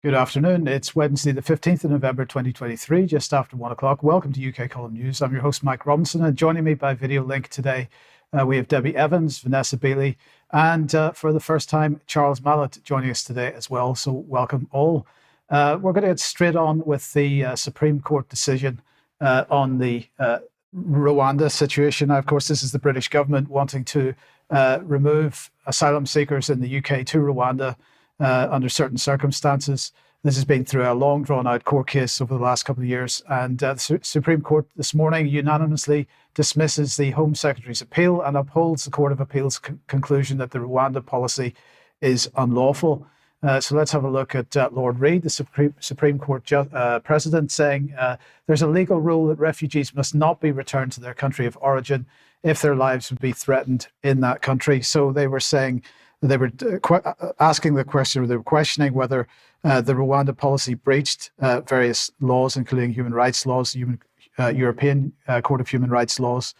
Good afternoon. It's Wednesday, the 15th of November, 2023, just after 1 o'clock. Welcome to UK Column News. I'm your host, Mike Robinson, and joining me by video link today, we have Debi Evans, Vanessa Beeley, and for the first time, Charles Malet joining us today as well. So welcome all. We're going to get straight on with the Supreme Court decision on the Rwanda situation. Now, of course, this is the British government wanting to remove asylum seekers in the UK to Rwanda under certain circumstances. This has been through a long, drawn-out court case over the last couple of years, and the Supreme Court this morning unanimously dismisses the Home Secretary's appeal and upholds the Court of Appeal's conclusion that the Rwanda policy is unlawful. So let's have a look at Lord Reid, the Supreme Court President, saying there's a legal rule that refugees must not be returned to their country of origin if their lives would be threatened in that country. So they were saying, they were asking the question, or they were questioning whether the Rwanda policy breached various laws, including human rights laws, European Court of Human Rights laws,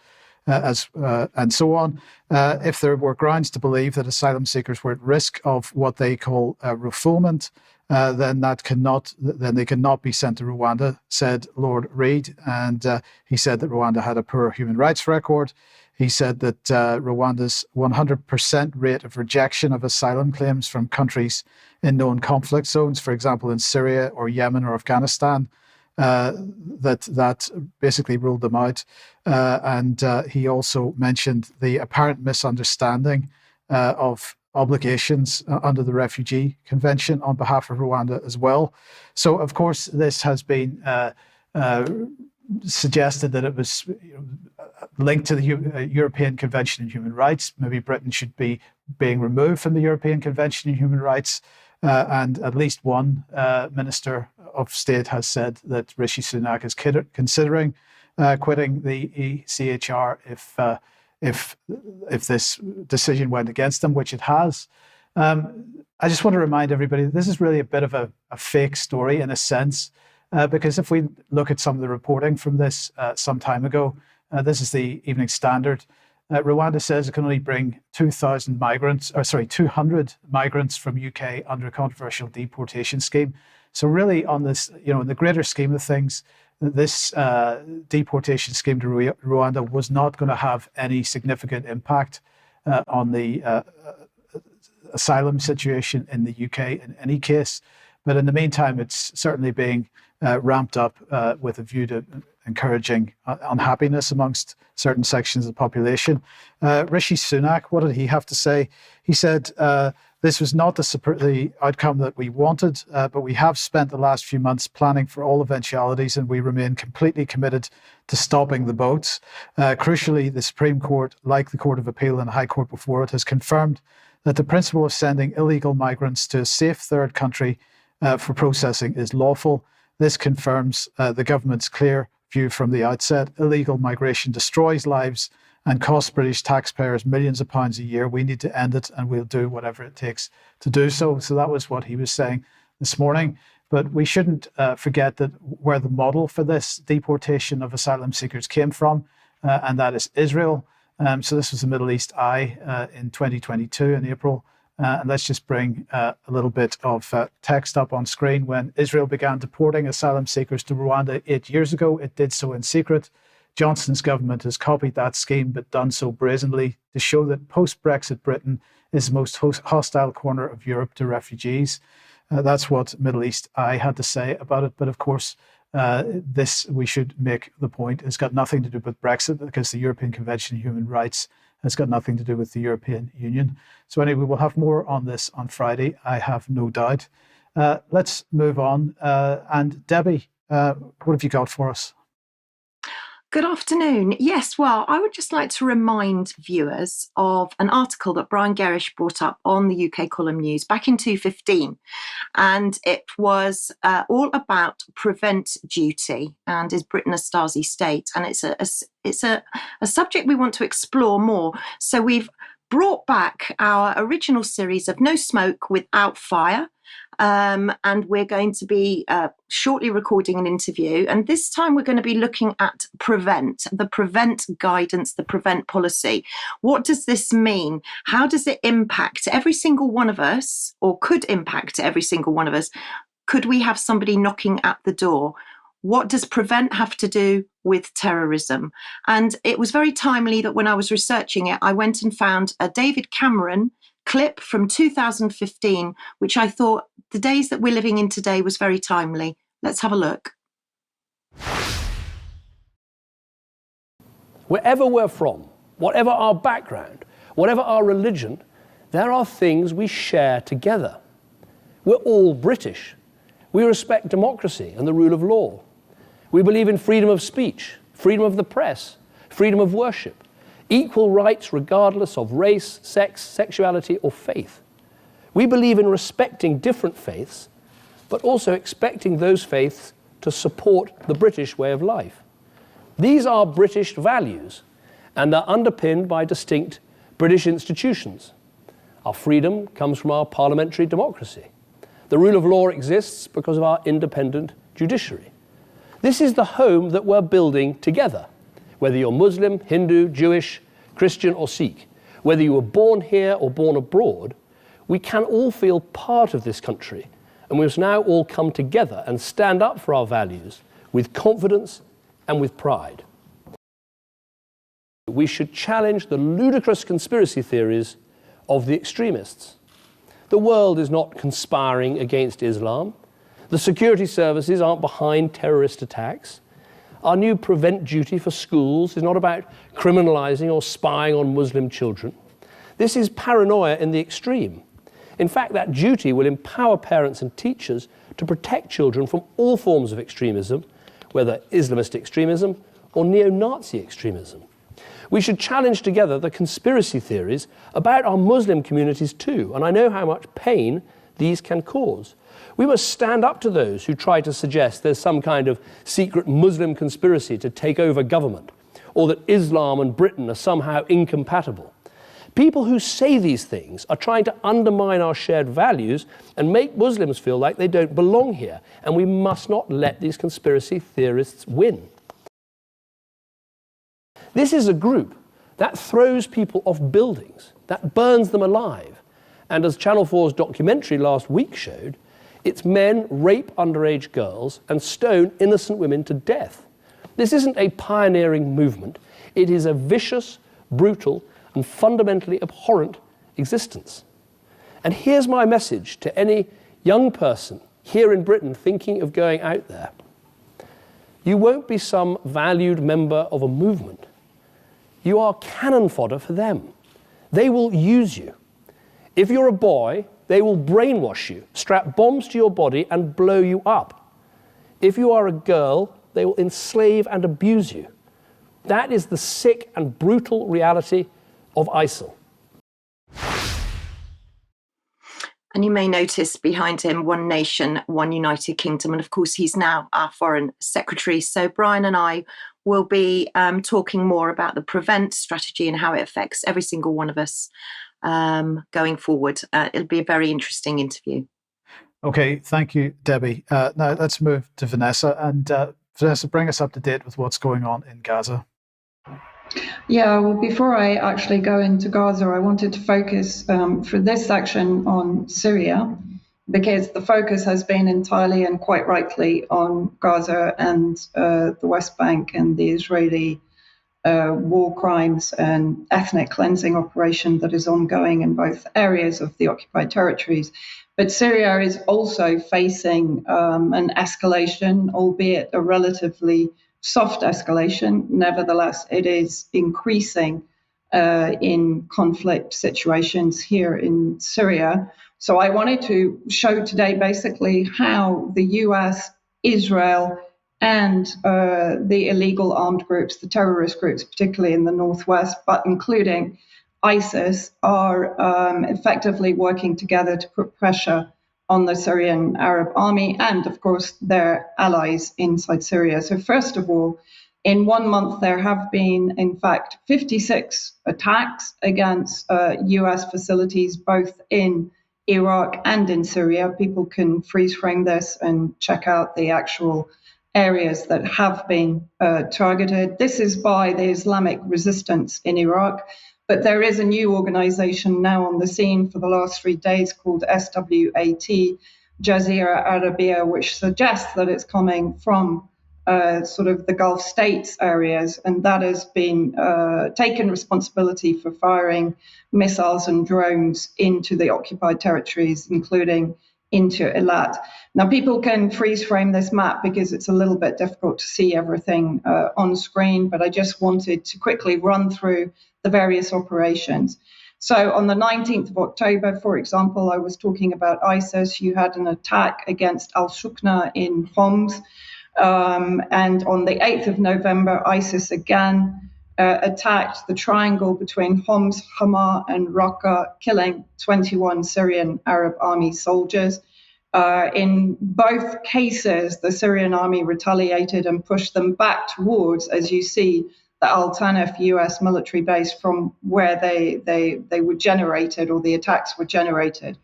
and so on. If there were grounds to believe that asylum seekers were at risk of what they call refoulement, then they cannot be sent to Rwanda, said Lord Reid. And he said that Rwanda had a poor human rights record. He said that Rwanda's 100% rate of rejection of asylum claims from countries in known conflict zones, for example, in Syria or Yemen or Afghanistan, that basically ruled them out. And he also mentioned the apparent misunderstanding of obligations under the Refugee Convention on behalf of Rwanda as well. So, of course, this has been suggested that it was linked to the European Convention on Human Rights. Maybe Britain should be being removed from the European Convention on Human Rights. And at least one Minister of State has said that Rishi Sunak is considering quitting the ECHR if this decision went against him, which it has. I just want to remind everybody that this is really a bit of a fake story in a sense, because if we look at some of the reporting from this some time ago, this is the Evening Standard. Rwanda says it can only bring 200 migrants from UK under a controversial deportation scheme. So really on this, in the greater scheme of things, this deportation scheme to Rwanda was not going to have any significant impact on the asylum situation in the UK in any case. But in the meantime, it's certainly being ramped up with a view to encouraging unhappiness amongst certain sections of the population. Rishi Sunak, what did he have to say? He said, this was not the outcome that we wanted, but we have spent the last few months planning for all eventualities, and we remain completely committed to stopping the boats. Crucially, the Supreme Court, like the Court of Appeal and the High Court before it, has confirmed that the principle of sending illegal migrants to a safe third country for processing is lawful. This confirms the government's clear view from the outset. Illegal migration destroys lives and costs British taxpayers millions of pounds a year. We need to end it, and we'll do whatever it takes to do so. So that was what he was saying this morning. But we shouldn't forget that where the model for this deportation of asylum seekers came from, and that is Israel. So this was the Middle East Eye in 2022 in April. And let's just bring a little bit of text up on screen. When Israel began deporting asylum seekers to Rwanda 8 years ago, it did so in secret. Johnson's government has copied that scheme, but done so brazenly to show that post-Brexit Britain is the most hostile corner of Europe to refugees. That's what Middle East Eye had to say about it. But of course, this, we should make the point, has got nothing to do with Brexit, because the European Convention on Human Rights has got nothing to do with the European Union. So anyway, we'll have more on this on Friday, I have no doubt. Let's move on. And Debi, what have you got for us? Good afternoon. Yes, well, I would just like to remind viewers of an article that Brian Gerrish brought up on the UK Column News back in 2015. And it was all about prevent duty and is Britain a Stasi state? And it's a subject we want to explore more. So we've brought back our original series of No Smoke Without Fire. And we're going to be shortly recording an interview. And this time we're going to be looking at the prevent guidance, the prevent policy. What does this mean? How does it impact every single one of us, or could impact every single one of us? could we have somebody knocking at the door? What does prevent have to do with terrorism? And it was very timely that when I was researching it, I went and found a David Cameron clip from 2015, which I thought the days that we're living in today was very timely. Let's have a look. Wherever we're from, whatever our background, whatever our religion, there are things we share together. We're all British. We respect democracy and the rule of law. We believe in freedom of speech, freedom of the press, freedom of worship, equal rights regardless of race, sex, sexuality, or faith. We believe in respecting different faiths, but also expecting those faiths to support the British way of life. These are British values, and are underpinned by distinct British institutions. Our freedom comes from our parliamentary democracy. The rule of law exists because of our independent judiciary. This is the home that we're building together, whether you're Muslim, Hindu, Jewish, Christian, or Sikh. Whether you were born here or born abroad, we can all feel part of this country, and we must now all come together and stand up for our values with confidence and with pride. We should challenge the ludicrous conspiracy theories of the extremists. The world is not conspiring against Islam. The security services aren't behind terrorist attacks. Our new prevent duty for schools is not about criminalising or spying on Muslim children. This is paranoia in the extreme. In fact, that duty will empower parents and teachers to protect children from all forms of extremism, whether Islamist extremism or neo-Nazi extremism. We should challenge together the conspiracy theories about our Muslim communities too, and I know how much pain these can cause. We must stand up to those who try to suggest there's some kind of secret Muslim conspiracy to take over government, or that Islam and Britain are somehow incompatible. People who say these things are trying to undermine our shared values and make Muslims feel like they don't belong here, and we must not let these conspiracy theorists win. This is a group that throws people off buildings, that burns them alive. And as Channel 4's documentary last week showed, its men rape underage girls and stone innocent women to death. This isn't a pioneering movement. It is a vicious, brutal, and fundamentally abhorrent existence. And here's my message to any young person here in Britain thinking of going out there. You won't be some valued member of a movement. You are cannon fodder for them. They will use you. If you're a boy, they will brainwash you, strap bombs to your body and blow you up. If you are a girl, they will enslave and abuse you. That is the sick and brutal reality of ISIL. And you may notice behind him, One Nation, One United Kingdom. And of course, he's now our Foreign Secretary. So Brian and I will be talking more about the prevent strategy and how it affects every single one of us going forward. It'll be a very interesting interview. Okay, thank you, Debbie. Now let's move to Vanessa. And Vanessa, bring us up to date with what's going on in Gaza. Yeah, well, before I actually go into Gaza, I wanted to focus for this section on Syria, because the focus has been entirely and quite rightly on Gaza and the West Bank and the Israeli war crimes and ethnic cleansing operation that is ongoing in both areas of the occupied territories. But Syria is also facing an escalation, albeit a relatively soft escalation. Nevertheless, it is increasing in conflict situations here in Syria. So I wanted to show today basically how the US, Israel, and the illegal armed groups, the terrorist groups, particularly in the northwest, but including ISIS, are effectively working together to put pressure on the Syrian Arab army and, of course, their allies inside Syria. So first of all, in 1 month, there have been, in fact, 56 attacks against US facilities, both in Iraq and in Syria. People can freeze frame this and check out the actual areas that have been targeted. This is by the Islamic resistance in Iraq. But there is a new organization now on the scene for the last 3 days called SWAT, Jazeera Arabia, which suggests that it's coming from sort of the Gulf states areas, and that has been taken responsibility for firing missiles and drones into the occupied territories, including into Eilat. Now, people can freeze frame this map because it's a little bit difficult to see everything on screen, but I just wanted to quickly run through the various operations. So on the 19th of October, for example, I was talking about ISIS. You had an attack against al-Shukna in Homs. And on the 8th of November, ISIS again attacked the triangle between Homs, Hama, and Raqqa, killing 21 Syrian Arab army soldiers. In both cases, the Syrian army retaliated and pushed them back towards, as you see, the Al Tanif US military base from where they were generated, or the attacks were generated.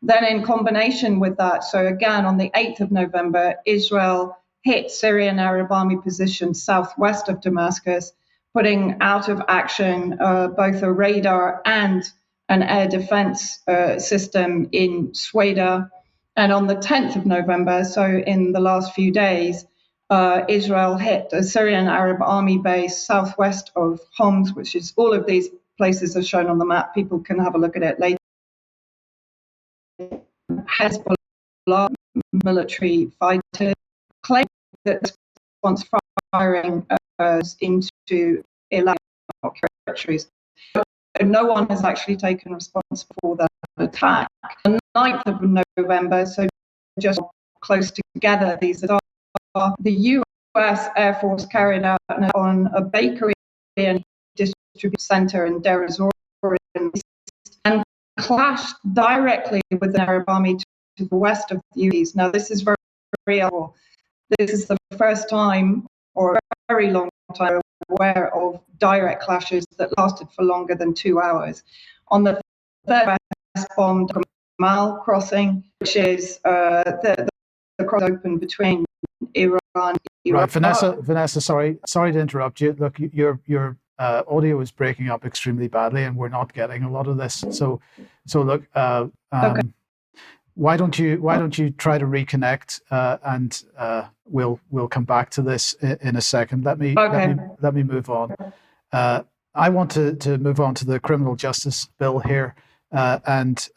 Then in combination with that, so again, on the 8th of November, Israel hit Syrian Arab army positions southwest of Damascus, putting out of action both a radar and an air defense system in Sweda. And on the 10th of November, so in the last few days, Israel hit a Syrian Arab army base southwest of Homs, which is all of these places are shown on the map. People can have a look at it later. Hezbollah military fighters claim that the response firing into Eilat territories. No one has actually taken response for that attack. The 9th of November, so just close together, these are the US Air Force carried out on a bakery and distribution center in Deir ez-Zor and clashed directly with the Arab army to the west of the UAE. Now, this is very real. This is the first time, or a very long time, aware of direct clashes that lasted for longer than 2 hours. On the third, US bombed Mal crossing, which is the cross open between Iran. Right, Vanessa, sorry to interrupt you. Look, your audio is breaking up extremely badly, and we're not getting a lot of this. So look, Okay. why don't you try to reconnect, and we'll come back to this in a second. Let me move on. I want to move on to the criminal justice bill here, and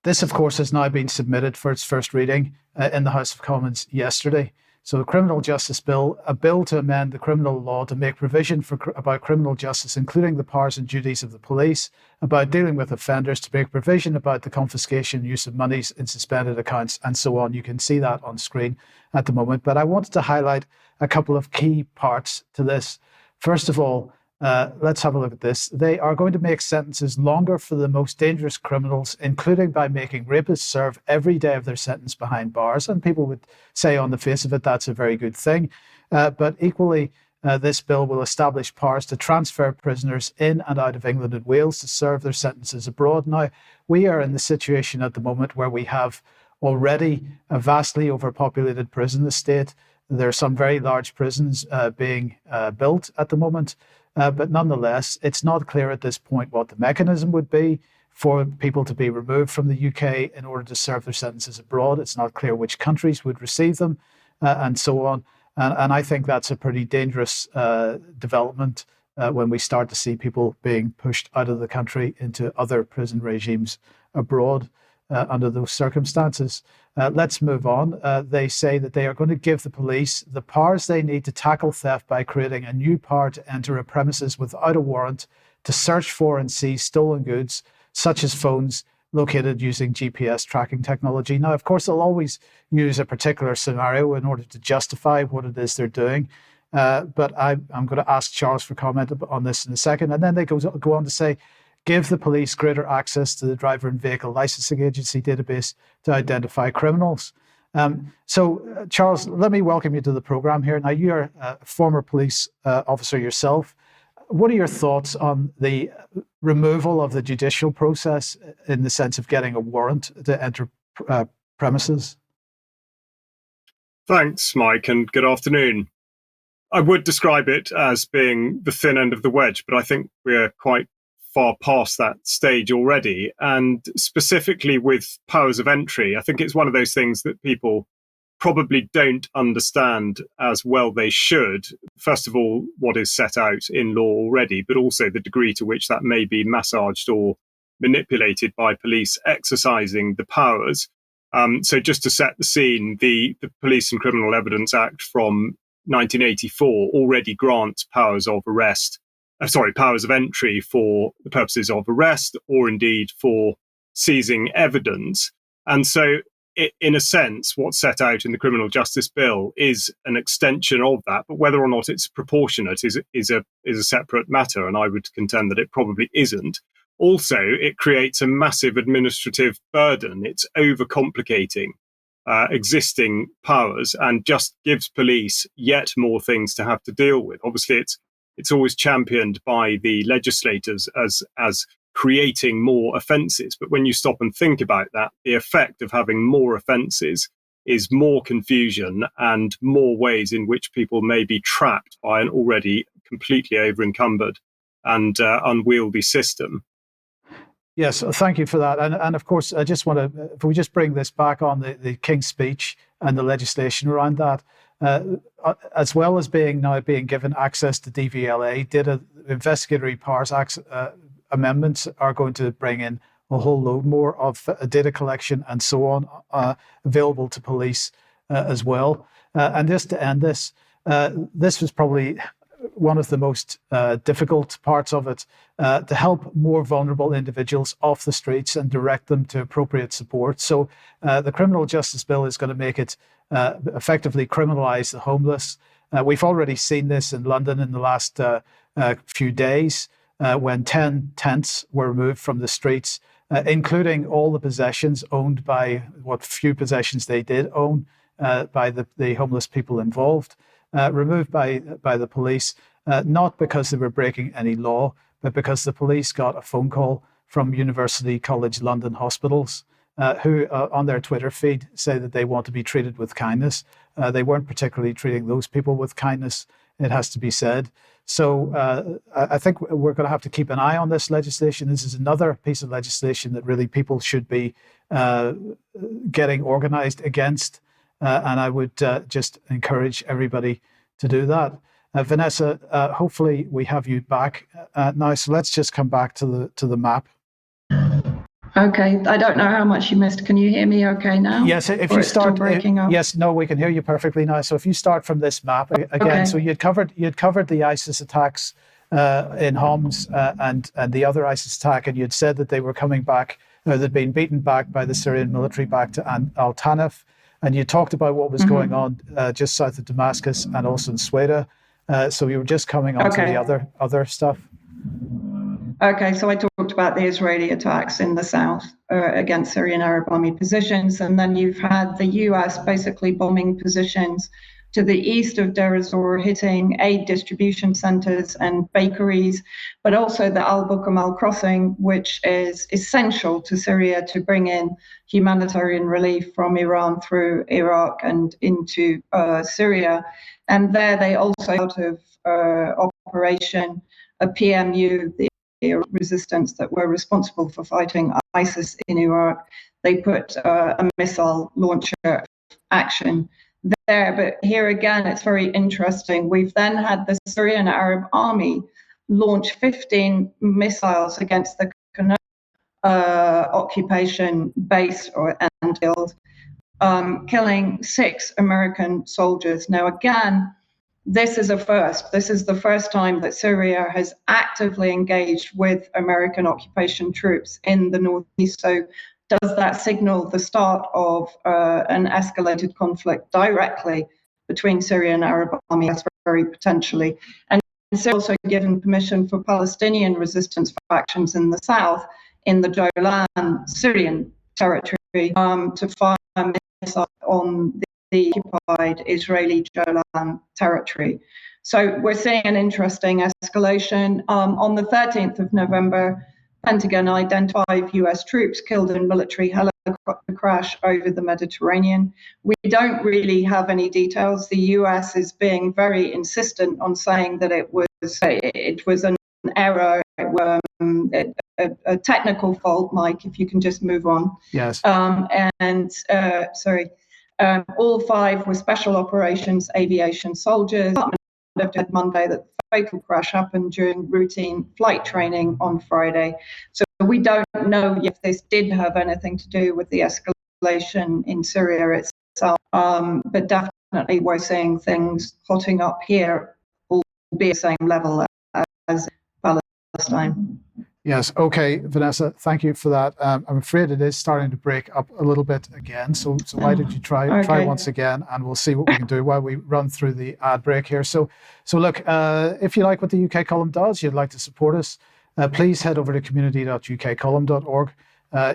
this, of course, has now been submitted for its first reading in the House of Commons yesterday. So the criminal justice bill, a bill to amend the criminal law to make provision about criminal justice, including the powers and duties of the police, about dealing with offenders, to make provision about the confiscation and use of monies in suspended accounts, and so on. You can see that on screen at the moment. But I wanted to highlight a couple of key parts to this. First of all, let's have a look at this. They are going to make sentences longer for the most dangerous criminals, including by making rapists serve every day of their sentence behind bars. And people would say on the face of it, that's a very good thing. But equally, this bill will establish powers to transfer prisoners in and out of England and Wales to serve their sentences abroad. Now, we are in the situation at the moment where we have already a vastly overpopulated prison estate. There are some very large prisons being built at the moment. But nonetheless, it's not clear at this point what the mechanism would be for people to be removed from the UK in order to serve their sentences abroad. It's not clear which countries would receive them, and so on. And I think that's a pretty dangerous development when we start to see people being pushed out of the country into other prison regimes abroad under those circumstances. Let's move on. They say that they are going to give the police the powers they need to tackle theft by creating a new power to enter a premises without a warrant, to search for and seize stolen goods, such as phones located using GPS tracking technology. Now, of course, they'll always use a particular scenario in order to justify what it is they're doing. But I'm going to ask Charles for comment on this in a second. And then they go on to say, give the police greater access to the driver and vehicle licensing agency database to identify criminals. So, Charles, let me welcome you to the program here. Now, you're a former police officer yourself. What are your thoughts on the removal of the judicial process in the sense of getting a warrant to enter premises? Thanks, Mike, and good afternoon. I would describe it as being the thin end of the wedge, but I think we're quite far past that stage already. And specifically with powers of entry, I think it's one of those things that people probably don't understand as well they should. First of all, what is set out in law already, but also the degree to which that may be massaged or manipulated by police exercising the powers. So just to set the scene, the Police and Criminal Evidence Act from 1984 already grants powers of entry for the purposes of arrest or indeed for seizing evidence. And so in a sense, what's set out in the Criminal Justice Bill is an extension of that, but whether or not it's proportionate is a separate matter, and I would contend that it probably isn't. Also, it creates a massive administrative burden. It's overcomplicating existing powers and just gives police yet more things to have to deal with. Obviously, it's always championed by the legislators as creating more offences. But when you stop and think about that, the effect of having more offences is more confusion and more ways in which people may be trapped by an already completely over-encumbered and unwieldy system. Yes, thank you for that. And of course, I just want to, if we just bring this back on the King's Speech and the legislation around that, as well as now being given access to DVLA, data investigatory powers amendments are going to bring in a whole load more of data collection and so on available to police as well. And just to end this, this was probably one of the most difficult parts of it, to help more vulnerable individuals off the streets and direct them to appropriate support. So the Criminal Justice Bill is going to make it effectively criminalise the homeless. We've already seen this in London in the last few days, when 10 tents were removed from the streets, including all the possessions owned by what few possessions they did own by the homeless people involved, removed by the police, not because they were breaking any law, but because the police got a phone call from University College London hospitals, who on their Twitter feed say that they want to be treated with kindness. They weren't particularly treating those people with kindness, it has to be said. So I think we're going to have to keep an eye on this legislation. This is another piece of legislation that really people should be getting organised against. And I would just encourage everybody to do that. Vanessa, hopefully we have you back now. So let's just come back to the map. Okay, I don't know how much you missed. Can you hear me okay now? Yes, if you start breaking up. Yes, no, we can hear you perfectly now. So if you start from this map again, okay. So you'd covered the ISIS attacks in Homs and the other ISIS attack, and you'd said that they were coming back, they'd been beaten back by the Syrian military back to Al Tanif, and you talked about what was going on just south of Damascus and also in Sweda. So we were just coming on to the other stuff. Okay, so I talked about the Israeli attacks in the south against Syrian Arab Army positions, and then you've had the US basically bombing positions to the east of Deir ez-Zor, hitting aid distribution centers and bakeries, but also the Al-Bukamal crossing, which is essential to Syria to bring in humanitarian relief from Iran through Iraq and into Syria. And there they also, out of operation, a PMU, the resistance that were responsible for fighting ISIS in Iraq, they put a missile launcher action there. But here again, it's very interesting. We've then had the Syrian Arab Army launch 15 missiles against the occupation base and killed, killing 6 American soldiers. Now, again, this is a first. This is the first time that Syria has actively engaged with American occupation troops in the northeast. So does that signal the start of an escalated conflict directly between Syria and Arab Army? That's very potentially. And it's also given permission for Palestinian resistance factions in the south, in the Golan Syrian territory, to fire missiles on the occupied Israeli Golan territory. So we're seeing an interesting escalation. On the 13th of November, Pentagon identified US troops killed in military helicopter crash over the Mediterranean. We don't really have any details. The US is being very insistent on saying that it was an error, a technical fault, Mike, if you can just move on. Yes. All 5 were special operations aviation soldiers. Monday that the fatal crash happened during routine flight training on Friday. So we don't know if this did have anything to do with the escalation in Syria itself, but definitely we're seeing things hotting up here, albeit the same level as Palestine. Yes. Okay, Vanessa, thank you for that. I'm afraid it is starting to break up a little bit again. So why don't you try once again, and we'll see what we can do while we run through the ad break here. So look, if you like what the UK Column does, you'd like to support us, please head over to community.ukcolumn.org.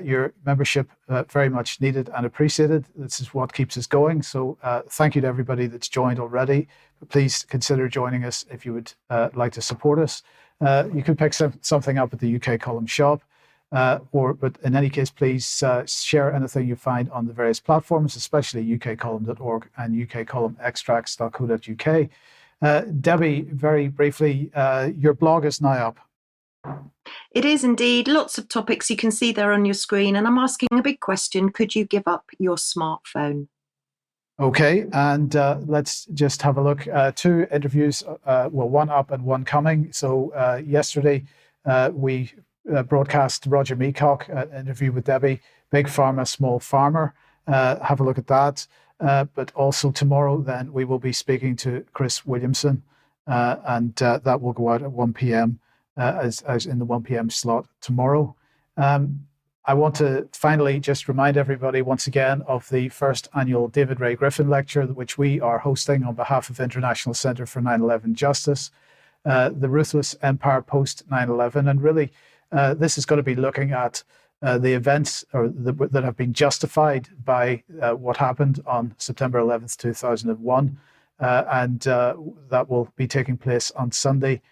Your membership very much needed and appreciated. This is what keeps us going. So thank you to everybody that's joined already. Please consider joining us if you would like to support us. You could pick something up at the UK Column shop, but in any case, please share anything you find on the various platforms, especially ukcolumn.org and ukcolumnextracts.co.uk. Debi, very briefly, your blog is now up. It is indeed. Lots of topics you can see there on your screen. And I'm asking a big question. Could you give up your smartphone? Okay, and let's just have a look. 2 interviews, one up and one coming. So yesterday we broadcast Roger Meacock, an interview with Debi, Big Pharma, Small Farmer. Have a look at that. But also tomorrow then we will be speaking to Chris Williamson, and that will go out at 1 p.m. As in the 1 p.m. slot tomorrow. I want to finally just remind everybody once again of the first annual David Ray Griffin Lecture, which we are hosting on behalf of International Centre for 9/11 Justice, the Ruthless Empire post 9/11. And really, this is going to be looking at the events that have been justified by what happened on September 11th, 2001. And that will be taking place on Sunday,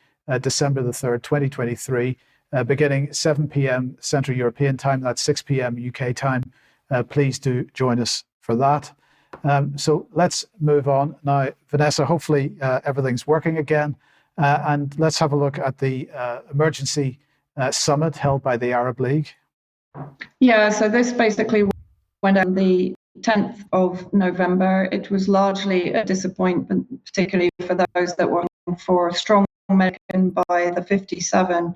December the 3rd, 2023. Beginning 7 p.m. Central European time, that's 6 p.m. UK time. Please do join us for that. So let's move on now. Vanessa, hopefully everything's working again. And let's have a look at the emergency summit held by the Arab League. Yeah, so this basically went on the 10th of November. It was largely a disappointment, particularly for those that were for strong American by the 57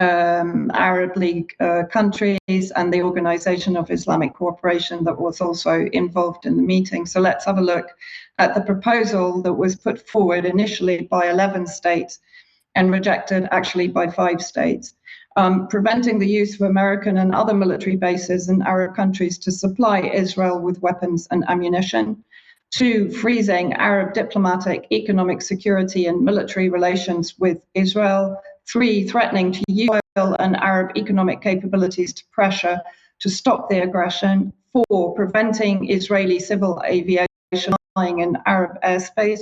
Arab League countries and the Organization of Islamic Cooperation that was also involved in the meeting. So let's have a look at the proposal that was put forward initially by 11 states and rejected actually by 5 states, preventing the use of American and other military bases in Arab countries to supply Israel with weapons and ammunition. 2, freezing Arab diplomatic, economic, security, and military relations with Israel. 3, threatening to use oil and Arab economic capabilities to pressure to stop the aggression. 4, preventing Israeli civil aviation flying in Arab airspace.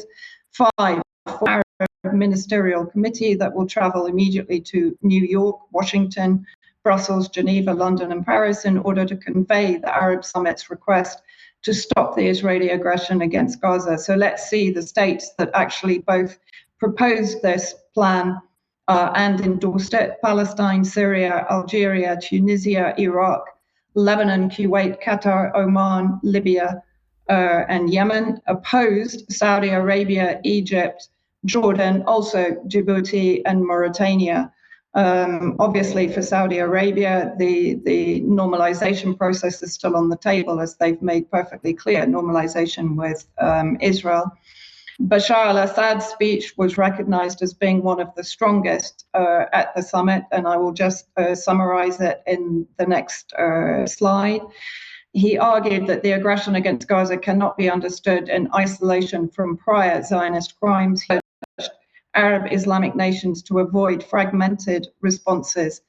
5, for Arab ministerial committee that will travel immediately to New York, Washington, Brussels, Geneva, London, and Paris in order to convey the Arab summit's request to stop the Israeli aggression against Gaza. So let's see the states that actually both proposed this plan and endorsed it: Palestine, Syria, Algeria, Tunisia, Iraq, Lebanon, Kuwait, Qatar, Oman, Libya, and Yemen. Opposed Saudi Arabia, Egypt, Jordan, also Djibouti and Mauritania. Obviously for Saudi Arabia, the normalization process is still on the table, as they've made perfectly clear, normalization with Israel. Bashar al-Assad's speech was recognized as being one of the strongest at the summit, and I will just summarize it in the next slide. He argued that the aggression against Gaza cannot be understood in isolation from prior Zionist crimes. He urged Arab Islamic nations to avoid fragmented responses,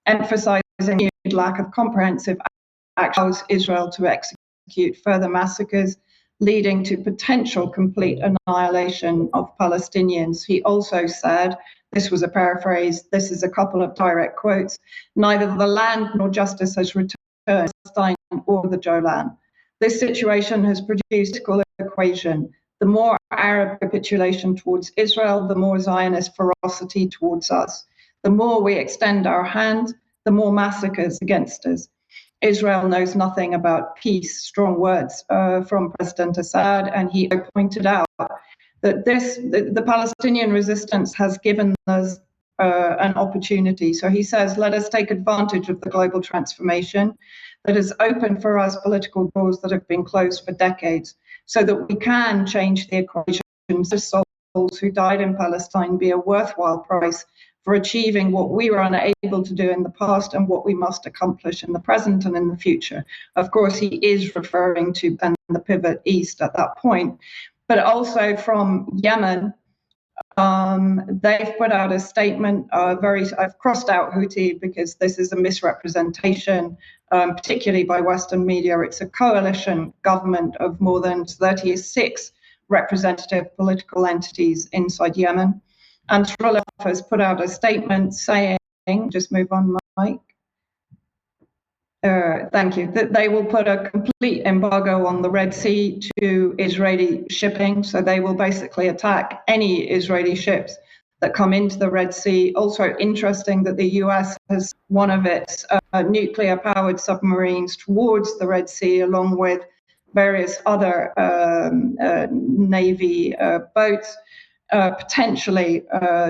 emphasizing the lack of comprehensive action allows Israel to execute further massacres, leading to potential complete annihilation of Palestinians. He also said, this was a paraphrase, this is a couple of direct quotes, neither the land nor justice has returned to Palestine or the Golan. This situation has produced an equation. The more Arab capitulation towards Israel, the more Zionist ferocity towards us. The more we extend our hand, the more massacres against us. Israel knows nothing about peace, strong words from President Assad, and he pointed out that the Palestinian resistance has given us an opportunity. So he says, let us take advantage of the global transformation that has opened for us political doors that have been closed for decades, so that we can change the equation. So souls who died in Palestine be a worthwhile price for achieving what we were unable to do in the past and what we must accomplish in the present and in the future. Of course, he is referring to the pivot east at that point, but also from Yemen. They've put out a statement. I've crossed out Houthi because this is a misrepresentation, particularly by Western media. It's a coalition government of more than 36 representative political entities inside Yemen. And Ansarullah has put out a statement saying, just move on, Mike. Thank you. That they will put a complete embargo on the Red Sea to Israeli shipping. So they will basically attack any Israeli ships that come into the Red Sea. Also interesting that the US has one of its nuclear-powered submarines towards the Red Sea, along with various other Navy boats, potentially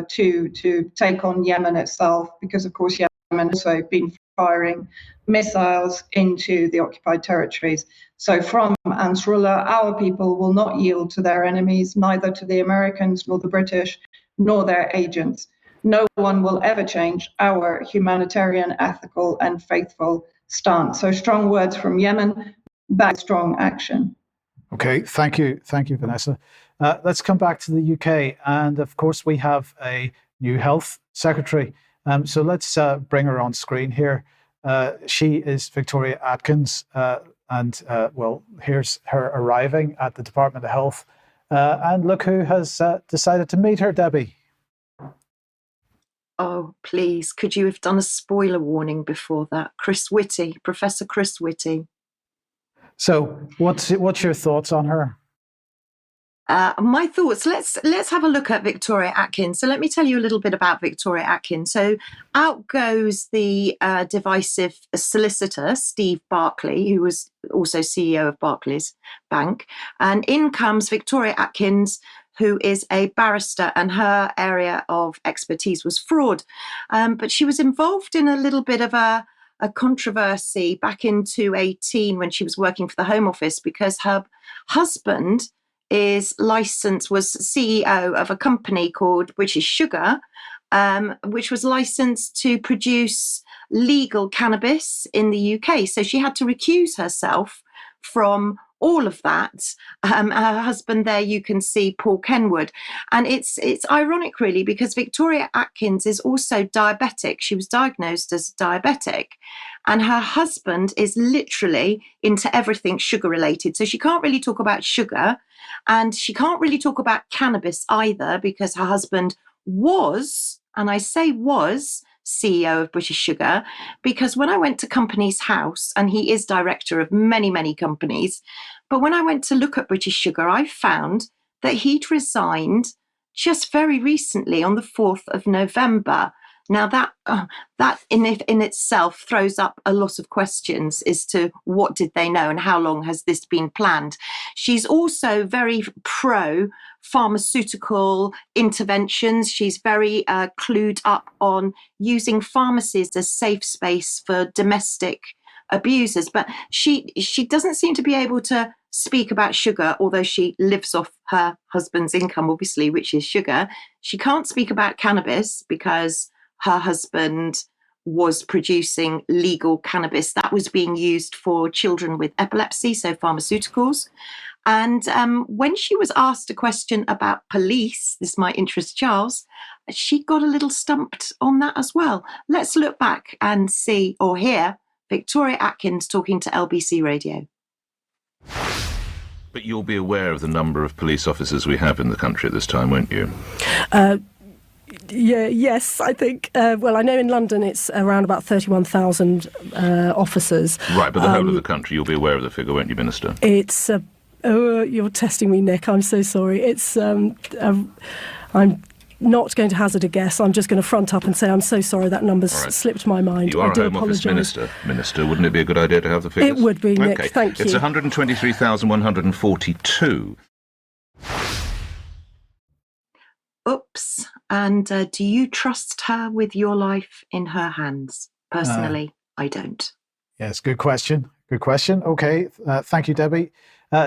to take on Yemen itself, because of course Yemen has also been firing missiles into the occupied territories. So from Ansarullah, our people will not yield to their enemies, neither to the Americans nor the British, nor their agents. No one will ever change our humanitarian, ethical, and faithful stance. So strong words from Yemen, back strong action. Okay, thank you, Vanessa. Let's come back to the UK, and of course we have a new health secretary. So let's bring her on screen here. She is Victoria Atkins, and here's her arriving at the Department of Health. And look who has decided to meet her, Debi. Oh, please, could you have done a spoiler warning before that? Professor Chris Whitty. So what's your thoughts on her? My thoughts, let's have a look at Victoria Atkins. So let me tell you a little bit about Victoria Atkins. So out goes the divisive solicitor, Steve Barclay, who was also CEO of Barclays Bank. And in comes Victoria Atkins, who is a barrister, and her area of expertise was fraud. But she was involved in a little bit of a controversy back in 2018 when she was working for the Home Office, because her husband was CEO of a company called British Sugar, which was licensed to produce legal cannabis in the UK. So she had to recuse herself from all of that. Her husband there, you can see Paul Kenwood. And it's ironic, really, because Victoria Atkins is also diabetic. She was diagnosed as diabetic. And her husband is literally into everything sugar related. So she can't really talk about sugar, and she can't really talk about cannabis either, because her husband was, and I say was, CEO of British Sugar. Because when I went to Companies House, and he is director of many, many companies, but when I went to look at British Sugar, I found that he'd resigned just very recently on the 4th of November. Now that in itself throws up a lot of questions as to what did they know and how long has this been planned. She's also very pro pharmaceutical interventions. She's very clued up on using pharmacies as safe space for domestic abusers, but she doesn't seem to be able to speak about sugar, although she lives off her husband's income, obviously, which is sugar. She can't speak about cannabis because her husband was producing legal cannabis that was being used for children with epilepsy, so pharmaceuticals. And when she was asked a question about police, this might interest Charles, she got a little stumped on that as well. Let's look back and see or hear Victoria Atkins talking to LBC Radio. But you'll be aware of the number of police officers we have in the country at this time, won't you? Yes, I think. Well, I know in London it's around about 31,000 officers. Right, but the whole of the country, you'll be aware of the figure, won't you, Minister? It's. You're testing me, Nick. I'm so sorry. It's. I'm not going to hazard a guess. I'm just going to front up and say I'm so sorry that number's slipped my mind. You are I do a Home Office apologise. Minister. Wouldn't it be a good idea to have the figures? It would be, Nick. Okay. Thank you. It's 123,142. Oops. And do you trust her with your life in her hands? Personally, I don't. Yes, good question. Good question. Okay, thank you, Debbie.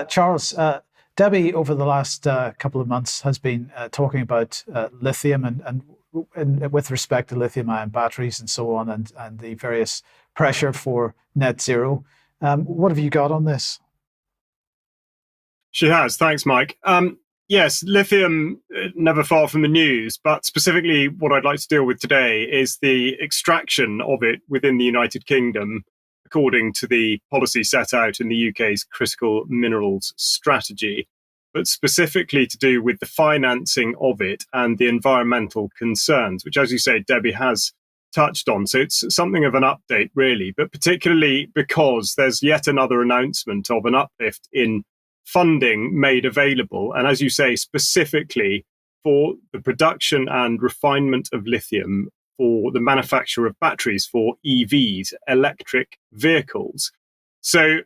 Charles, Debbie, over the last couple of months, has been talking about lithium and with respect to lithium-ion batteries and so on, and the various pressure for net zero. What have you got on this? She has. Thanks, Mike. Yes, lithium, never far from the news, but specifically what I'd like to deal with today is the extraction of it within the United Kingdom, according to the policy set out in the UK's critical minerals strategy, but specifically to do with the financing of it and the environmental concerns, which, as you say, Debbie has touched on. So it's something of an update, really, but particularly because there's yet another announcement of an uplift in funding made available. And as you say, specifically for the production and refinement of lithium for the manufacture of batteries for EVs, electric vehicles. So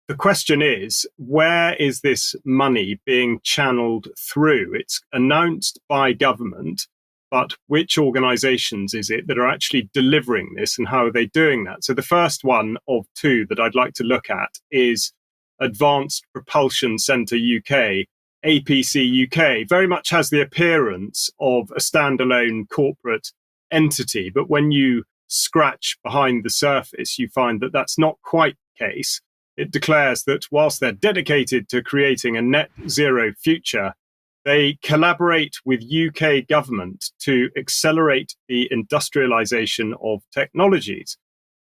the question is, where is this money being channeled through? It's announced by government, but which organizations is it that are actually delivering this, and how are they doing that? So the first one of two that I'd like to look at is Advanced Propulsion Centre UK, APC UK. Very much has the appearance of a standalone corporate entity, but when you scratch behind the surface, you find that that's not quite the case. It declares that whilst they're dedicated to creating a net zero future, they collaborate with UK government to accelerate the industrialisation of technologies.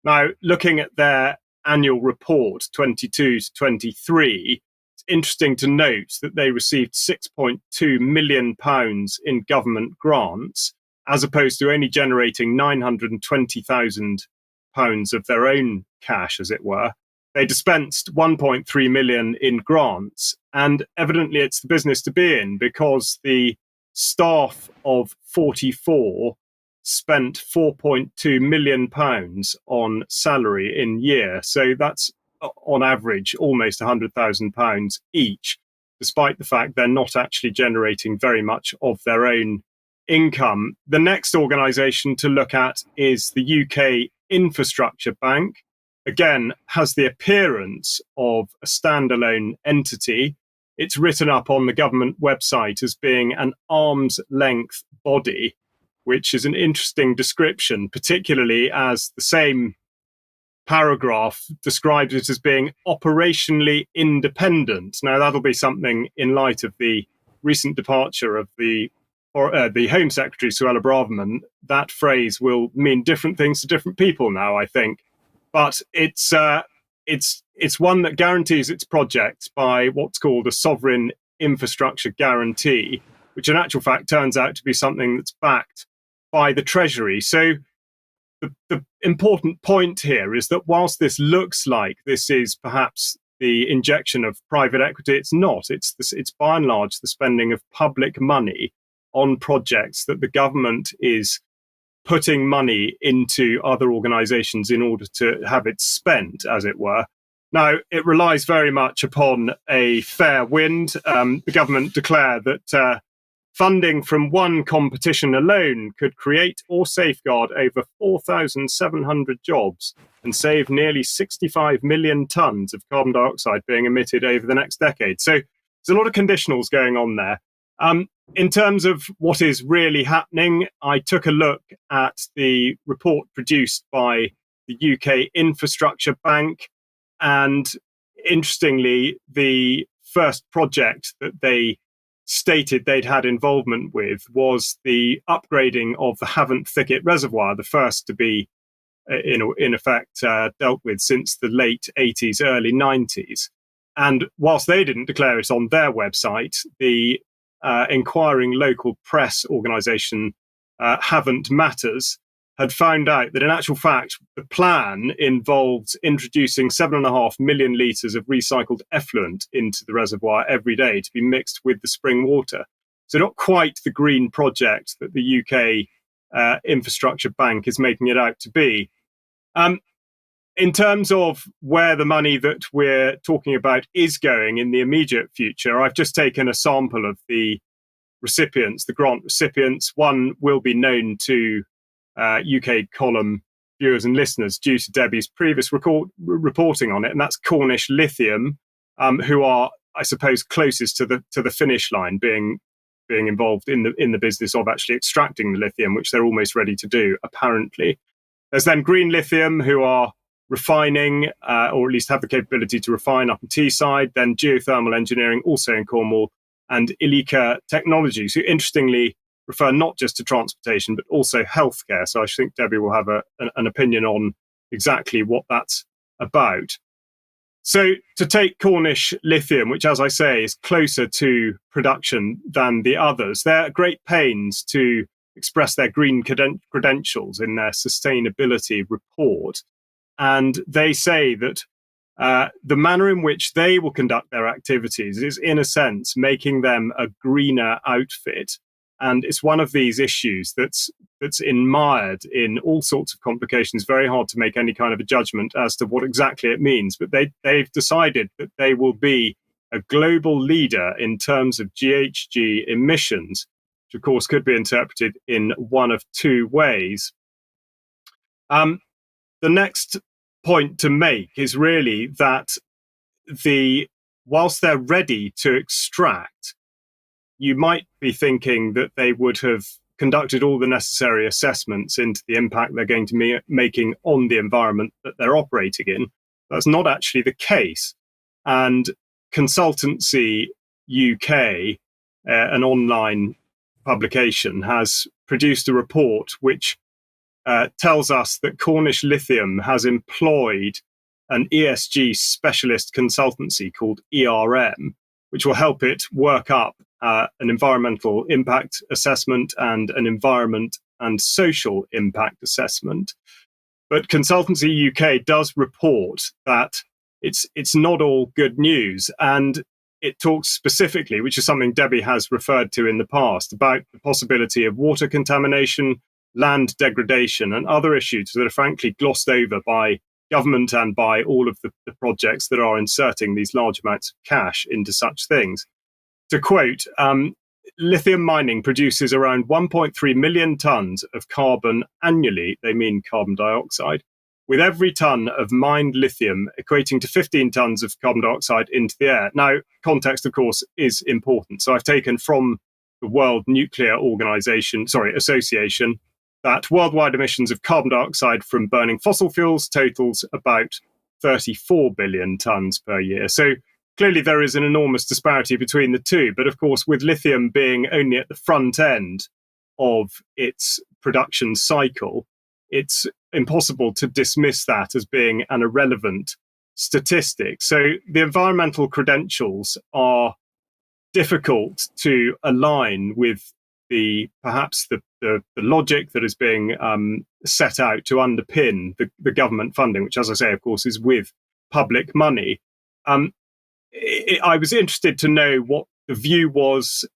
Now, looking at their annual report 22 to 23, it's interesting to note that they received £6.2 million in government grants, as opposed to only generating £920,000 of their own cash, as it were. They dispensed 1.3 million in grants, and evidently it's the business to be in, because the staff of 44 spent £4.2 million on salary in year. So that's on average almost £100,000 each, despite the fact they're not actually generating very much of their own income. The next organisation to look at is the UK Infrastructure Bank. Again, has the appearance of a standalone entity. It's written up on the government website as being an arm's length body, which is an interesting description, particularly as the same paragraph describes it as being operationally independent. Now, that'll be something in light of the recent departure of the Home Secretary, Suella Braverman. That phrase will mean different things to different people now, I think. But it's one that guarantees its projects by what's called a sovereign infrastructure guarantee, which in actual fact turns out to be something that's backed by the Treasury. So the important point here is that whilst this looks like this is perhaps the injection of private equity, it's not. It's by and large the spending of public money on projects that the government is putting money into other organizations in order to have it spent, as it were. Now, it relies very much upon a fair wind. The government declare that funding from one competition alone could create or safeguard over 4,700 jobs and save nearly 65 million tonnes of carbon dioxide being emitted over the next decade. So there's a lot of conditionals going on there. In terms of what is really happening, I took a look at the report produced by the UK Infrastructure Bank, and interestingly, the first project that they stated they'd had involvement with was the upgrading of the Havant Thicket Reservoir, the first to be, in effect, dealt with since the late 80s, early 90s. And whilst they didn't declare it on their website, the inquiring local press organisation Havant Matters had found out that in actual fact the plan involved introducing 7.5 million litres of recycled effluent into the reservoir every day to be mixed with the spring water. So not quite the green project that the UK infrastructure bank is making it out to be. In terms of where the money that we're talking about is going in the immediate future, I've just taken a sample of the recipients, the grant recipients. One will be known to UK column viewers and listeners due to Debi's previous reporting on it, and that's Cornish Lithium, who are, I suppose, closest to the finish line, being involved in the business of actually extracting the lithium, which they're almost ready to do, apparently. There's then Green Lithium, who are refining, or at least have the capability to refine up in Teesside, then Geothermal Engineering, also in Cornwall, and Ilika Technologies, who interestingly refer not just to transportation, but also healthcare. So I think Debi will have an opinion on exactly what that's about. So to take Cornish Lithium, which, as I say, is closer to production than the others, they're at great pains to express their green credentials in their sustainability report. And they say that the manner in which they will conduct their activities is, in a sense, making them a greener outfit. And it's one of these issues that's mired in all sorts of complications, very hard to make any kind of a judgment as to what exactly it means. But they've decided that they will be a global leader in terms of GHG emissions, which, of course, could be interpreted in one of two ways. The next point to make is really that whilst they're ready to extract, you might be thinking that they would have conducted all the necessary assessments into the impact they're going to be making on the environment that they're operating in. That's not actually the case. And Consultancy UK, an online publication, has produced a report which tells us that Cornish Lithium has employed an ESG specialist consultancy called ERM, which will help it work up an environmental impact assessment and an environment and social impact assessment. But Consultancy UK does report that it's not all good news. And it talks specifically, which is something Debi has referred to in the past, about the possibility of water contamination, land degradation, and other issues that are frankly glossed over by government and by all of the projects that are inserting these large amounts of cash into such things. To quote, lithium mining produces around 1.3 million tons of carbon annually. They mean carbon dioxide, with every ton of mined lithium equating to 15 tons of carbon dioxide into the air. Now, context, of course, is important. So I've taken from the World Nuclear Association, that worldwide emissions of carbon dioxide from burning fossil fuels totals about 34 billion tons per year. So clearly there is an enormous disparity between the two. But of course, with lithium being only at the front end of its production cycle, it's impossible to dismiss that as being an irrelevant statistic. So the environmental credentials are difficult to align with perhaps the logic that is being set out to underpin the government funding, which, as I say, of course, is with public money. I was interested to know what the view was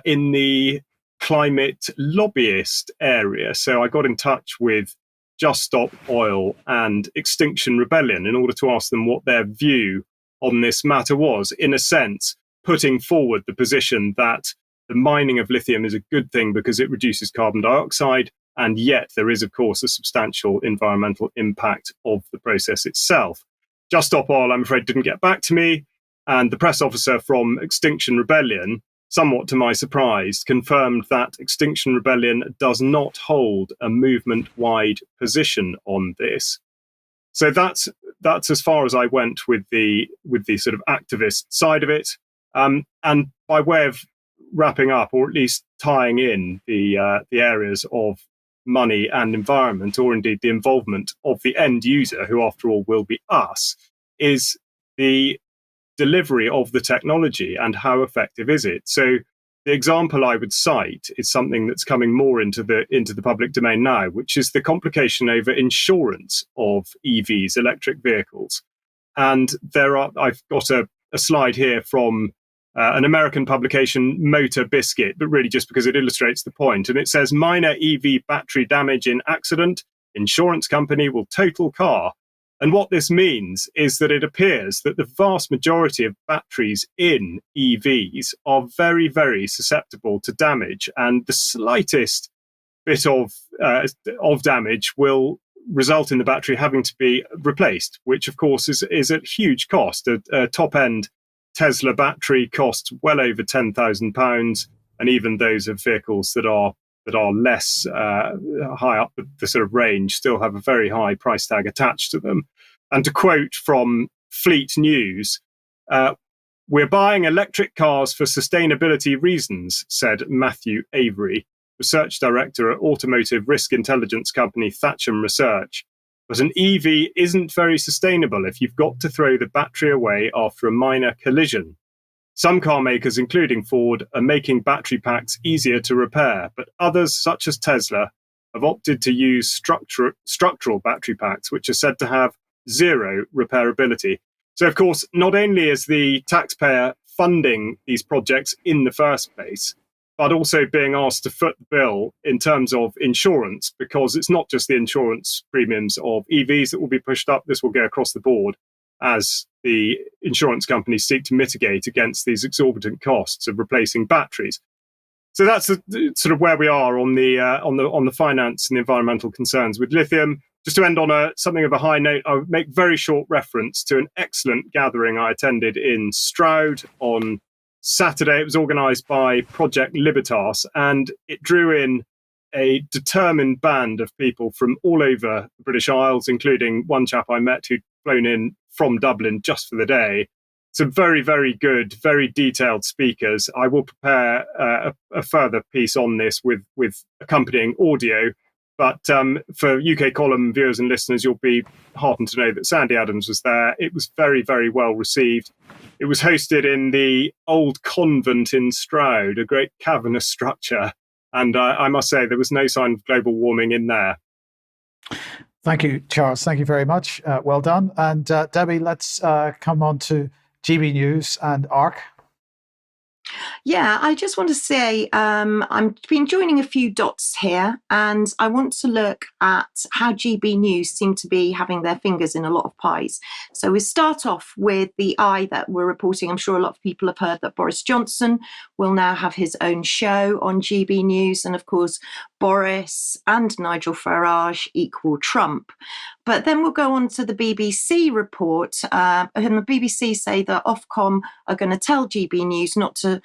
in the climate lobbyist area. So I got in touch with Just Stop Oil and Extinction Rebellion in order to ask them what their view on this matter was, in a sense, putting forward the position that the mining of lithium is a good thing because it reduces carbon dioxide, and yet there is, of course, a substantial environmental impact of the process itself. Just Stop Oil, I'm afraid, didn't get back to me, and the press officer from Extinction Rebellion, somewhat to my surprise, confirmed that Extinction Rebellion does not hold a movement-wide position on this. So that's as far as I went with the sort of activist side of it. And by way of wrapping up, or at least tying in the areas of money and environment, or indeed the involvement of the end user, who after all will be us, is the delivery of the technology and how effective is it. So the example I would cite is something that's coming more into the public domain now, which is the complication over insurance of EVs, electric vehicles. And I've got a slide here from an American publication, Motor Biscuit, but really just because it illustrates the point. And it says, minor EV battery damage in accident, insurance company will total car. And what this means is that it appears that the vast majority of batteries in EVs are very, very susceptible to damage. And the slightest bit of damage will result in the battery having to be replaced, which of course is at huge cost. A top-end Tesla battery costs well over £10,000, and even those of vehicles that are less high up the sort of range still have a very high price tag attached to them. And to quote from Fleet News, "We're buying electric cars for sustainability reasons," said Matthew Avery, research director at automotive risk intelligence company Thatcham Research. But an EV isn't very sustainable if you've got to throw the battery away after a minor collision. Some car makers, including Ford, are making battery packs easier to repair, but others, such as Tesla, have opted to use structural battery packs, which are said to have zero repairability. So, of course, not only is the taxpayer funding these projects in the first place, but also being asked to foot the bill in terms of insurance, because it's not just the insurance premiums of EVs that will be pushed up. This will go across the board as the insurance companies seek to mitigate against these exorbitant costs of replacing batteries. So that's sort of where we are on the finance and the environmental concerns with lithium. Just to end on something of a high note, I would make very short reference to an excellent gathering I attended in Stroud on Saturday. It was organised by Project Libertas, and it drew in a determined band of people from all over the British Isles, including one chap I met who'd flown in from Dublin just for the day. Some very, very good, very detailed speakers. I will prepare a further piece on this with accompanying audio. But for UK column viewers and listeners, you'll be heartened to know that Sandy Adams was there. It was very, very well received. It was hosted in the old convent in Stroud, a great cavernous structure. And I must say, there was no sign of global warming in there. Thank you, Charles. Thank you very much. Well done. And Debi, let's come on to GB News and ARC. Yeah, I just want to say I've been joining a few dots here, and I want to look at how GB News seem to be having their fingers in a lot of pies. So we start off with the eye that we're reporting. I'm sure a lot of people have heard that Boris Johnson will now have his own show on GB News, and of course, Boris and Nigel Farage equal Trump. But then we'll go on to the BBC report, and the BBC say that Ofcom are going to tell GB News not to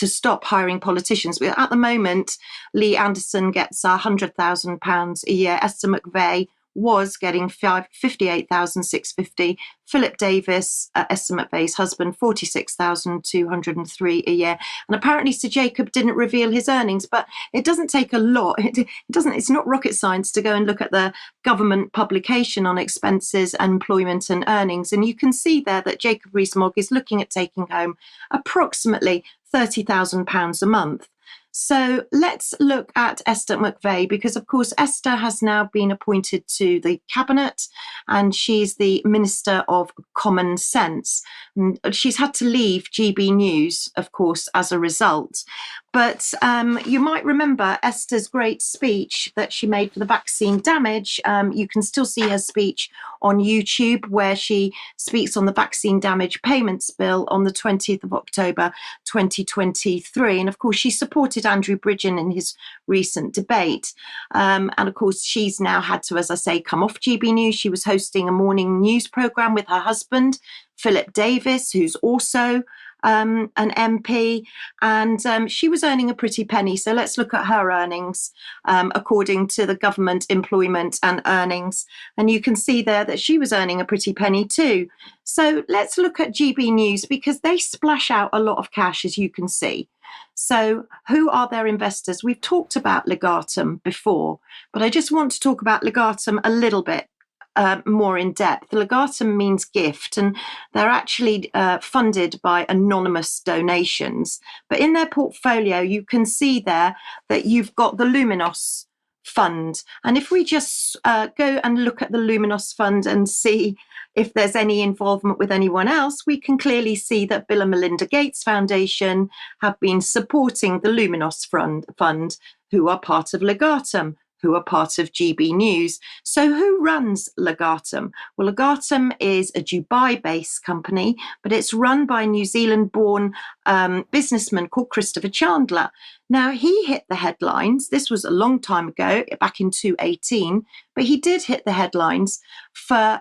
stop hiring politicians. At the moment, Lee Anderson gets £100,000 a year. Esther McVeigh was getting $58,650. Philip Davis, Esther McVeigh's husband, $46,203 a year. And apparently Sir Jacob didn't reveal his earnings, but it doesn't take a lot. It's not rocket science to go and look at the government publication on expenses, employment and earnings. And you can see there that Jacob Rees-Mogg is looking at taking home approximately £30,000 a month. So let's look at Esther McVeigh, because of course Esther has now been appointed to the cabinet and she's the Minister of Common Sense. And she's had to leave GB News, of course, as a result. But you might remember Esther's great speech that she made for the vaccine damage. You can still see her speech on YouTube, where she speaks on the vaccine damage payments bill on the 20th of October 2023. And of course, she supported Andrew Bridgen in his recent debate. And of course, she's now had to, as I say, come off GB News. She was hosting a morning news programme with her husband, Philip Davis, who's also an MP, and she was earning a pretty penny. So let's look at her earnings according to the government employment and earnings. And you can see there that she was earning a pretty penny too. So let's look at GB News, because they splash out a lot of cash, as you can see. So who are their investors? We've talked about Legatum before, but I just want to talk about Legatum a little bit more in depth. Legatum means gift, and they're actually funded by anonymous donations. But in their portfolio, you can see there that you've got the Luminos fund. And if we just go and look at the Luminos fund and see if there's any involvement with anyone else, we can clearly see that Bill and Melinda Gates Foundation have been supporting the Luminos fund, who are part of Legatum, who are part of GB News. So who runs Legatum? Well, Legatum is a Dubai-based company, but it's run by a New Zealand-born businessman called Christopher Chandler. Now, he hit the headlines. This was a long time ago, back in 2018, but he did hit the headlines for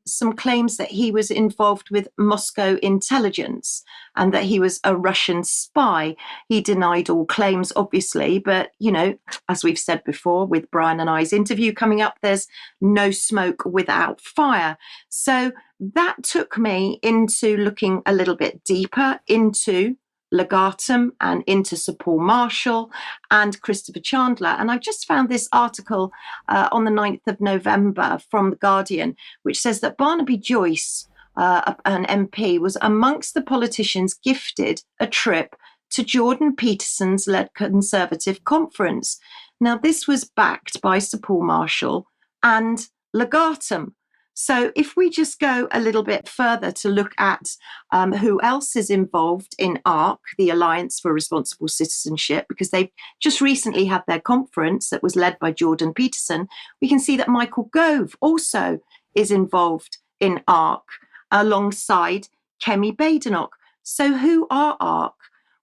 some claims that he was involved with Moscow intelligence and that he was a Russian spy. He denied all claims, obviously, but, you know, as we've said before, with Brian and I's interview coming up, there's no smoke without fire. So that took me into looking a little bit deeper into Legatum and into Sir Paul Marshall and Christopher Chandler. And I've just found this article on the 9th of November from The Guardian, which says that Barnaby Joyce, an MP, was amongst the politicians gifted a trip to Jordan Peterson's led Conservative conference. Now, this was backed by Sir Paul Marshall and Legatum. So if we just go a little bit further to look at who else is involved in ARC, the Alliance for Responsible Citizenship, because they've just recently had their conference that was led by Jordan Peterson, we can see that Michael Gove also is involved in ARC alongside Kemi Badenoch. So who are ARC?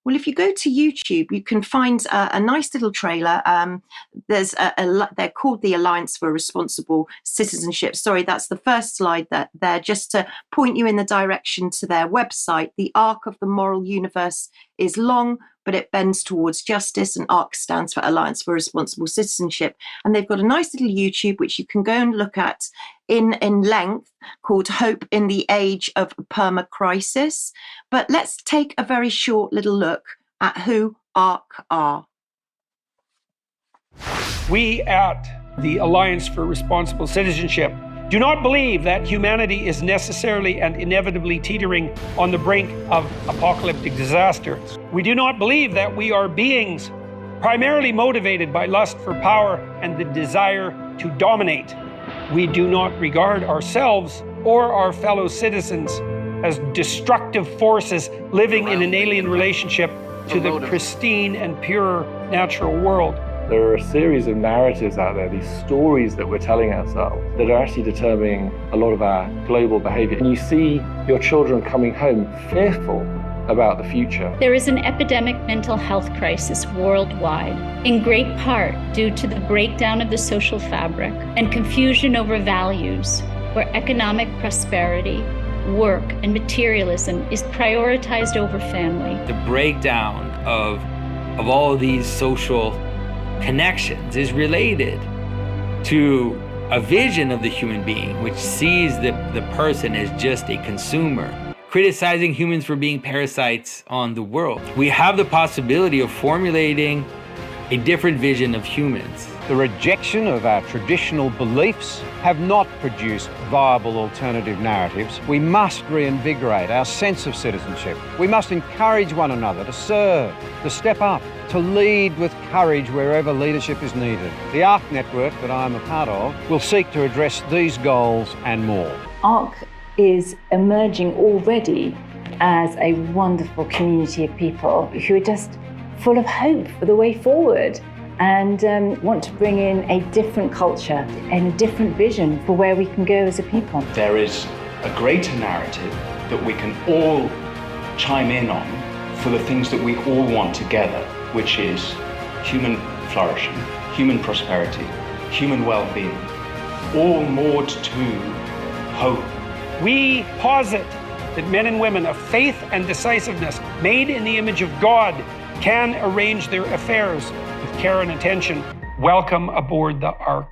Well, if you go to YouTube, you can find a nice little trailer. They're called the Alliance for Responsible Citizenship. Sorry, that's the first slide there, just to point you in the direction to their website. The arc of the moral universe is long, but it bends towards justice, and ARC stands for Alliance for Responsible Citizenship. And they've got a nice little YouTube, which you can go and look at in length, called Hope in the Age of Permacrisis. But let's take a very short little look at who ARC are. We at the Alliance for Responsible Citizenship do not believe that humanity is necessarily and inevitably teetering on the brink of apocalyptic disasters. We do not believe that we are beings primarily motivated by lust for power and the desire to dominate. We do not regard ourselves or our fellow citizens as destructive forces living in an alien relationship to the pristine and pure natural world. There are a series of narratives out there, these stories that we're telling ourselves, that are actually determining a lot of our global behavior. And you see your children coming home fearful about the future. There is an epidemic mental health crisis worldwide, in great part due to the breakdown of the social fabric and confusion over values, where economic prosperity, work, and materialism is prioritized over family. The breakdown of all of these social connections is related to a vision of the human being which sees the person as just a consumer, criticizing humans for being parasites on the world. We have the possibility of formulating a different vision of humans. The rejection of our traditional beliefs have not produced viable alternative narratives. We must reinvigorate our sense of citizenship. We must encourage one another to serve, to step up, to lead with courage wherever leadership is needed. The ARC network that I am a part of will seek to address these goals and more. ARC is emerging already as a wonderful community of people who are just full of hope for the way forward and want to bring in a different culture and a different vision for where we can go as a people. There is a greater narrative that we can all chime in on for the things that we all want together, which is human flourishing, human prosperity, human well-being, all moored to hope. We posit that men and women of faith and decisiveness, made in the image of God, can arrange their affairs with care and attention. Welcome aboard the ARC.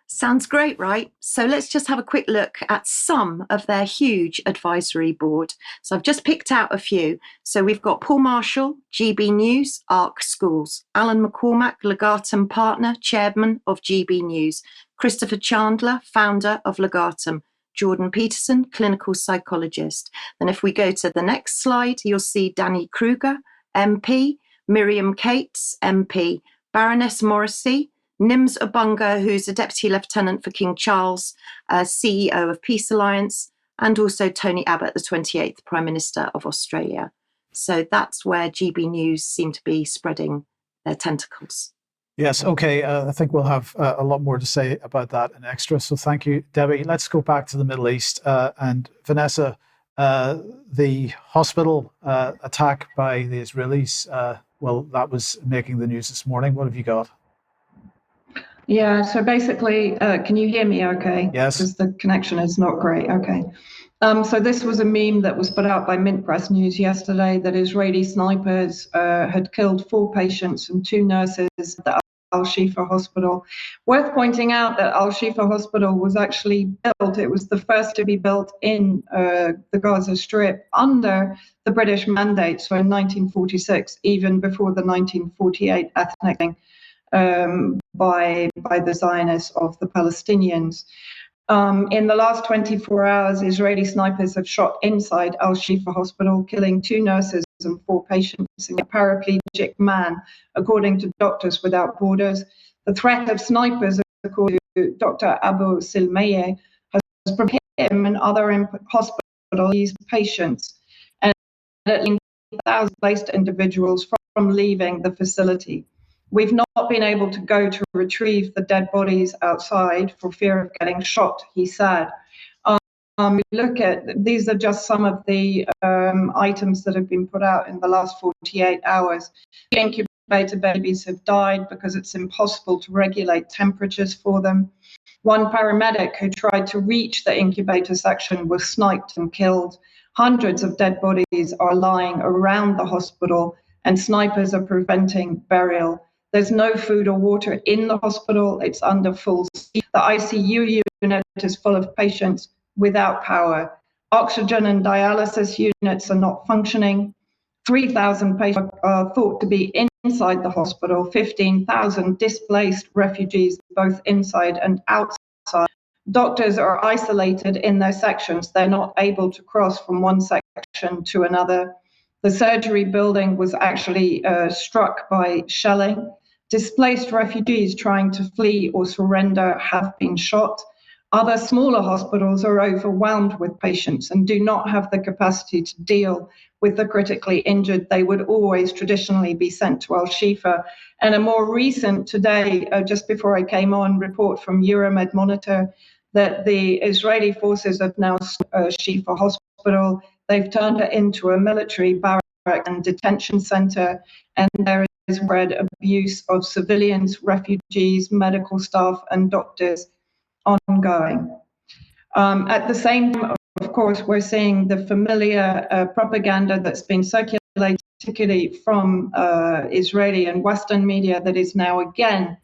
Sounds great, right? So let's just have a quick look at some of their huge advisory board. So I've just picked out a few. So we've got Paul Marshall, GB News, ARC Schools, Alan McCormack, Legatum Partner, Chairman of GB News, Christopher Chandler, Founder of Legatum, Jordan Peterson, Clinical Psychologist. Then if we go to the next slide, you'll see Danny Kruger, MP, Miriam Cates, MP, Baroness Morrissey, Nims Obunga, who's a Deputy Lieutenant for King Charles, CEO of Peace Alliance, and also Tony Abbott, the 28th Prime Minister of Australia. So that's where GB News seem to be spreading their tentacles. Yes, okay. I think we'll have a lot more to say about that in extra. So thank you, Debbie. Let's go back to the Middle East. And Vanessa, the hospital attack by the Israelis, well, that was making the news this morning. What have you got? Yeah, so basically, can you hear me okay? Yes. Because the connection is not great. Okay. So this was a meme that was put out by Mint Press News yesterday that Israeli snipers had killed 4 patients and 2 nurses at the Al-Shifa hospital. Worth pointing out that Al-Shifa hospital was actually built, it was the first to be built in the Gaza Strip under the British mandate, so in 1946, even before the 1948 ethnic cleansing by the Zionists of the Palestinians. In the last 24 hours, Israeli snipers have shot inside Al-Shifa hospital, killing 2 nurses and 4 patients and a paraplegic man, according to Doctors Without Borders. The threat of snipers, according to Dr. Abu Silmeye, has prevented him and other hospitals patients and at least 1,000 placed individuals from leaving the facility. We've not been able to go to retrieve the dead bodies outside for fear of getting shot, he said. Look at, these are just some of the items that have been put out in the last 48 hours. Incubator babies have died because it's impossible to regulate temperatures for them. One paramedic who tried to reach the incubator section was sniped and killed. Hundreds of dead bodies are lying around the hospital and snipers are preventing burial. There's no food or water in the hospital. It's under full steam. The ICU unit is full of patients without power. Oxygen and dialysis units are not functioning. 3,000 patients are thought to be inside the hospital. 15,000 displaced refugees, both inside and outside. Doctors are isolated in their sections. They're not able to cross from one section to another. The surgery building was actually struck by shelling. Displaced refugees trying to flee or surrender have been shot. Other smaller hospitals are overwhelmed with patients and do not have the capacity to deal with the critically injured. They would always traditionally be sent to Al-Shifa. And a more recent today, just before I came on, report from Euromed Monitor that the Israeli forces have now Shifa hospital. They've turned it into a military barrack and detention center, and there is spread abuse of civilians, refugees, medical staff, and doctors ongoing. At the same time, of course, we're seeing the familiar propaganda that's been circulated, particularly from Israeli and Western media, that is now again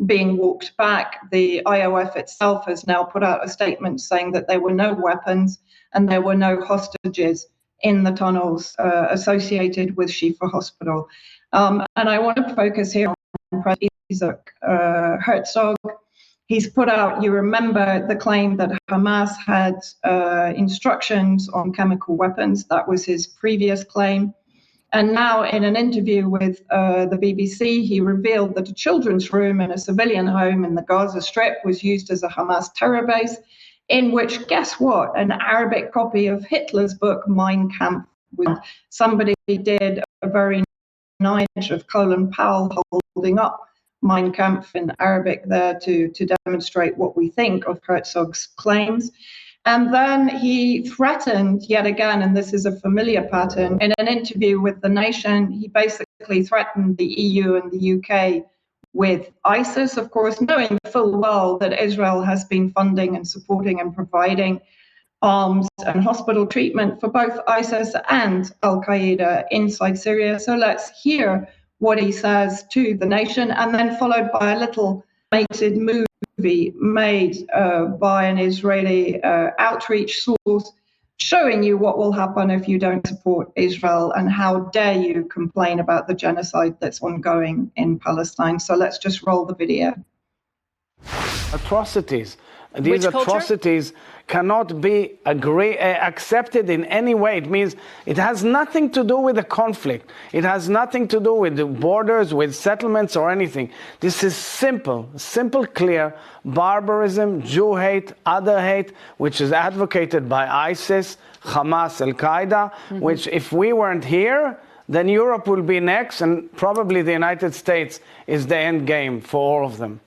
being walked back. The IOF itself has now put out a statement saying that there were no weapons and there were no hostages in the tunnels associated with Shifa Hospital. And I want to focus here on President Herzog. He's put out, you remember the claim that Hamas had instructions on chemical weapons. That was his previous claim. And now in an interview with the BBC, he revealed that a children's room in a civilian home in the Gaza Strip was used as a Hamas terror base, in which, guess what, an Arabic copy of Hitler's book, Mein Kampf, somebody did a very nice image of Colin Powell holding up Mein Kampf in Arabic there to demonstrate what we think of Herzog's claims. And then he threatened yet again, and this is a familiar pattern, in an interview with The Nation, he basically threatened the EU and the UK with ISIS, of course, knowing full well that Israel has been funding and supporting and providing arms and hospital treatment for both ISIS and Al-Qaeda inside Syria. So let's hear what he says to The Nation, and then followed by a little animated movie made by an Israeli outreach source showing you what will happen if you don't support Israel and how dare you complain about the genocide that's ongoing in Palestine. So let's just roll the video. Atrocities These atrocities cannot be accepted in any way. It means it has nothing to do with the conflict. It has nothing to do with the borders, with settlements or anything. This is simple, clear barbarism, Jew hate, other hate, which is advocated by ISIS, Hamas, Al-Qaeda, which if we weren't here, then Europe will be next, and probably the United States is the end game for all of them.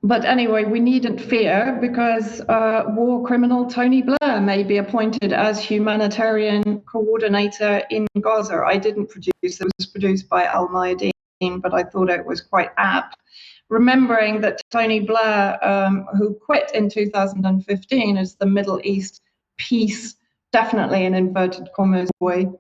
But anyway, we needn't fear, because war criminal Tony Blair may be appointed as humanitarian coordinator in Gaza. I didn't produce it, it was produced by Al Mayadeen, but I thought it was quite apt. Remembering that Tony Blair, who quit in 2015 as the Middle East peace, definitely in inverted commas, boy,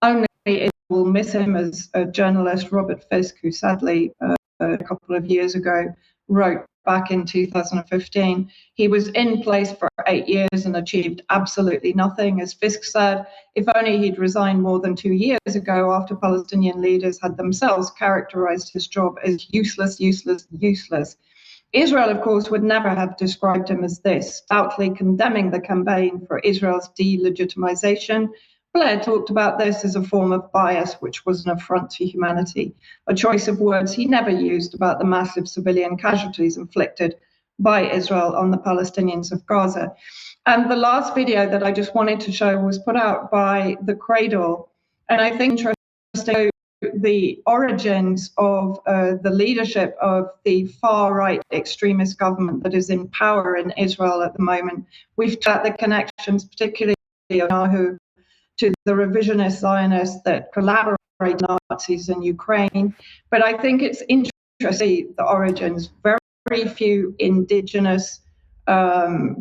only Israel will miss him, as a journalist, Robert Fisk, who sadly a couple of years ago wrote back in 2015. He was in place for 8 years and achieved absolutely nothing. As Fisk said, if only he'd resigned more than 2 years ago, after Palestinian leaders had themselves characterized his job as useless, useless, useless. Israel, of course, would never have described him as this, stoutly condemning the campaign for Israel's delegitimization. Blair talked about this as a form of bias, which was an affront to humanity, a choice of words he never used about the massive civilian casualties inflicted by Israel on the Palestinians of Gaza. And the last video that I just wanted to show was put out by The Cradle. And I think interesting the origins of the leadership of the far-right extremist government that is in power in Israel at the moment. We've got the connections, particularly of Netanyahu, to the revisionist Zionists that collaborate with Nazis in Ukraine. But I think it's interesting, the origins, very few indigenous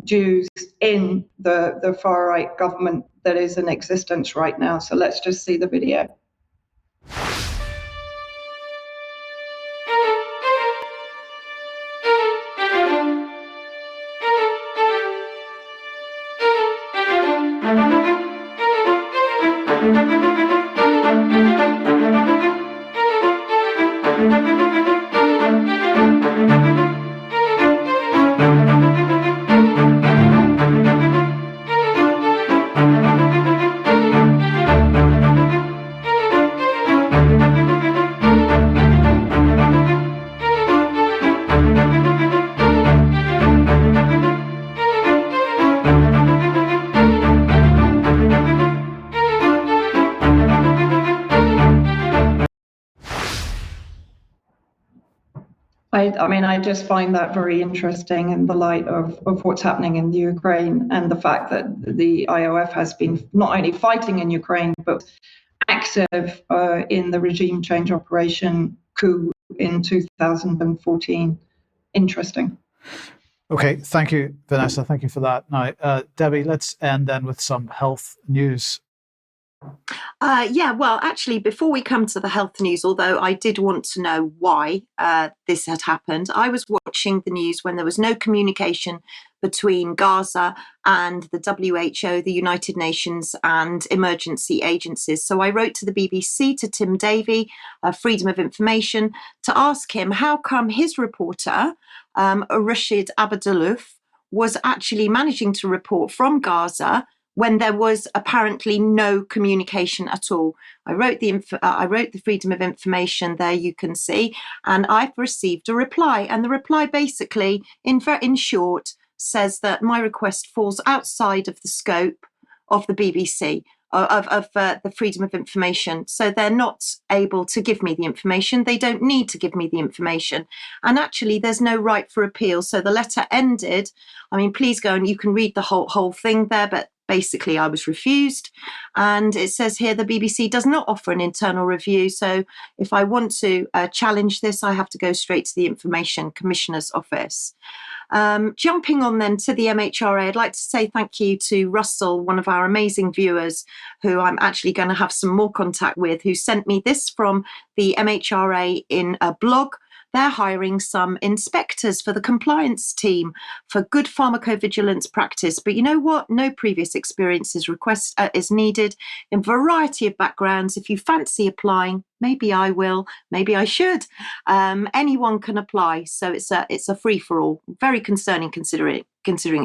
Jews in the far-right government that is in existence right now. So let's just see the video. I mean, I just find that very interesting in the light of what's happening in the Ukraine, and the fact that the IOF has been not only fighting in Ukraine, but active in the regime change operation coup in 2014. Interesting. Okay, thank you, Vanessa. Thank you for that. Now, Debi, let's end then with some health news. Yeah, well, actually, before we come to the health news, although I did want to know why this had happened, I was watching the news when there was no communication between Gaza and the WHO, the United Nations, and emergency agencies. So I wrote to the BBC, to Tim Davie, Freedom of Information, to ask him how come his reporter, Rashid Abdullouf, was actually managing to report from Gaza when there was apparently no communication at all. I wrote the Freedom of Information there, you can see, and I've received a reply. And the reply basically, in short, says that my request falls outside of the scope of the BBC. of the freedom of information. So they're not able to give me the information. They don't need to give me the information. And actually, there's no right for appeal. So the letter ended. I mean, please go and you can read the whole thing there, but basically I was refused. And it says here, the BBC does not offer an internal review. So if I want to challenge this, I have to go straight to the Information Commissioner's office. Jumping on then to the MHRA, I'd like to say thank you to Russell, one of our amazing viewers, who I'm actually going to have some more contact with, who sent me this from the MHRA in a blog. They're hiring some inspectors for the compliance team for good pharmacovigilance practice. But you know what? No previous experience is needed in a variety of backgrounds. If you fancy applying, maybe I will, maybe I should. Anyone can apply. So it's a free-for-all. Very concerning considering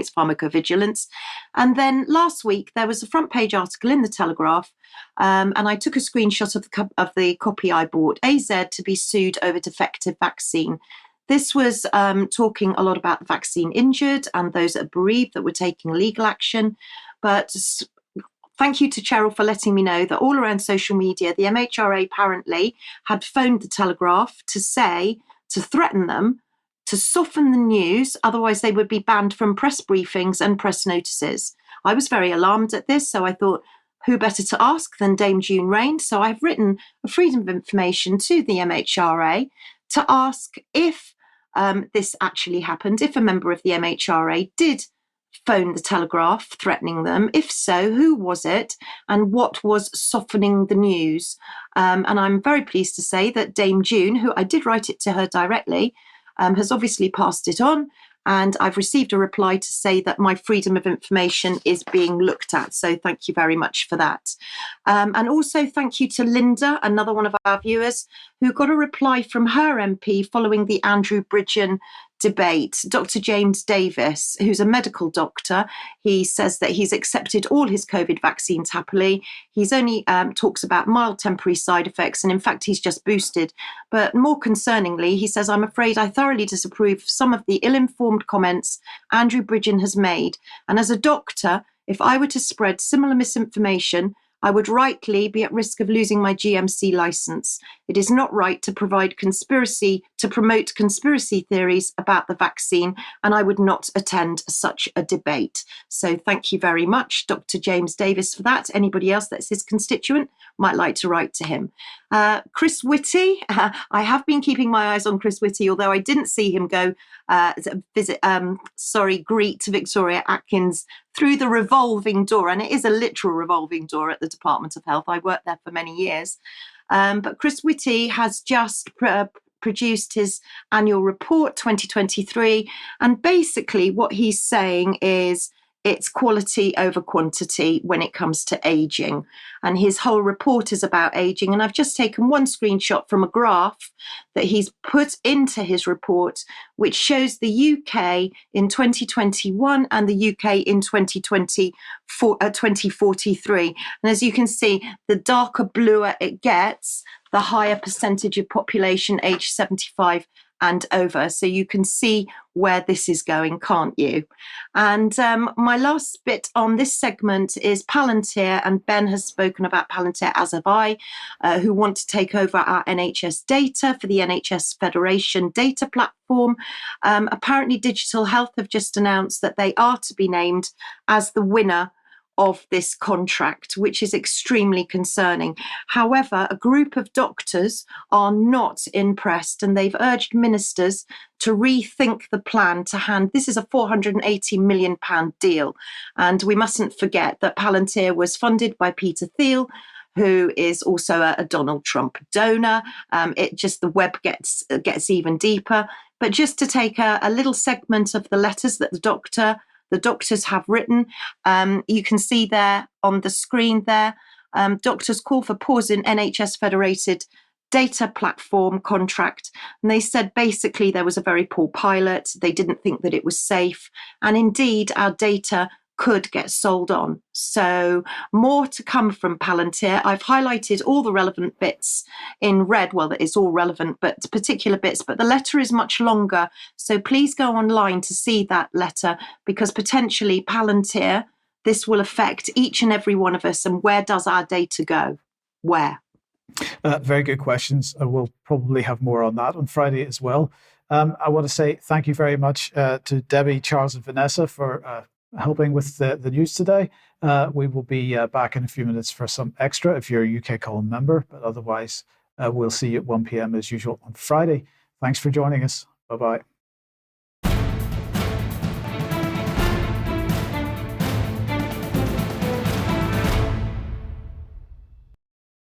its pharmacovigilance. And then last week, there was a front page article in the Telegraph, and I took a screenshot of the copy I bought, AZ to be sued over defective vaccine. This was talking a lot about the vaccine injured and those that are bereaved that were taking legal action. But thank you to Cheryl for letting me know that all around social media, the MHRA apparently had phoned the Telegraph to threaten them, to soften the news, otherwise they would be banned from press briefings and press notices. I was very alarmed at this, so I thought, who better to ask than Dame June Rain? So I've written a freedom of information to the MHRA to ask if this actually happened, if a member of the MHRA did phone the Telegraph threatening them. If so, who was it and what was softening the news? And I'm very pleased to say that Dame June, who I did write it to her directly, has obviously passed it on, and I've received a reply to say that my freedom of information is being looked at. So thank you very much for that. And also thank you to Linda, another one of our viewers, who got a reply from her MP following the Andrew Bridgen debate. Dr. James Davis, who's a medical doctor, he says that he's accepted all his COVID vaccines happily. He's only talks about mild temporary side effects, and in fact, he's just boosted. But more concerningly, he says, I'm afraid I thoroughly disapprove of some of the ill-informed comments Andrew Bridgen has made. And as a doctor, if I were to spread similar misinformation, I would rightly be at risk of losing my GMC license. It is not right to promote conspiracy theories about the vaccine, and I would not attend such a debate. So thank you very much, Dr. James Davis, for that. Anybody else that's his constituent might like to write to him. Chris Whitty, I have been keeping my eyes on Chris Whitty, although I didn't see him go greet Victoria Atkins through the revolving door. And it is a literal revolving door at the Department of Health. I worked there for many years. But Chris Whitty has just produced his annual report 2023. And basically what he's saying is it's quality over quantity when it comes to aging. And his whole report is about aging. And I've just taken one screenshot from a graph that he's put into his report, which shows the UK in 2021 and the UK in 2043. And as you can see, the darker bluer it gets, the higher percentage of population aged 75 and over. So you can see where this is going, can't you? And my last bit on this segment is Palantir, and Ben has spoken about Palantir, as have I, who want to take over our NHS data for the NHS Federation data platform. Apparently Digital Health have just announced that they are to be named as the winner of this contract, which is extremely concerning. However, a group of doctors are not impressed, and they've urged ministers to rethink the plan to hand. This is a £480 million deal. And we mustn't forget that Palantir was funded by Peter Thiel, who is also a Donald Trump donor. The web gets even deeper. But just to take a little segment of the letters that the doctors have written. You can see there on the screen there, doctors call for pause in NHS federated data platform contract. And they said basically there was a very poor pilot. They didn't think that it was safe. And indeed, our data could get sold on. So more to come from Palantir. I've highlighted all the relevant bits in red. Well, it's all relevant, but particular bits, but the letter is much longer. So please go online to see that letter, because potentially Palantir this will affect each and every one of us, and where does our data go? Where? Very good questions. We'll probably have more on that on Friday as well. I want to say thank you very much to Debi, Charles, and Vanessa for helping with the news today. We will be back in a few minutes for some extra if you're a UK Column member, but otherwise we'll see you at 1 p.m. as usual on Friday. Thanks for joining us. Bye-bye.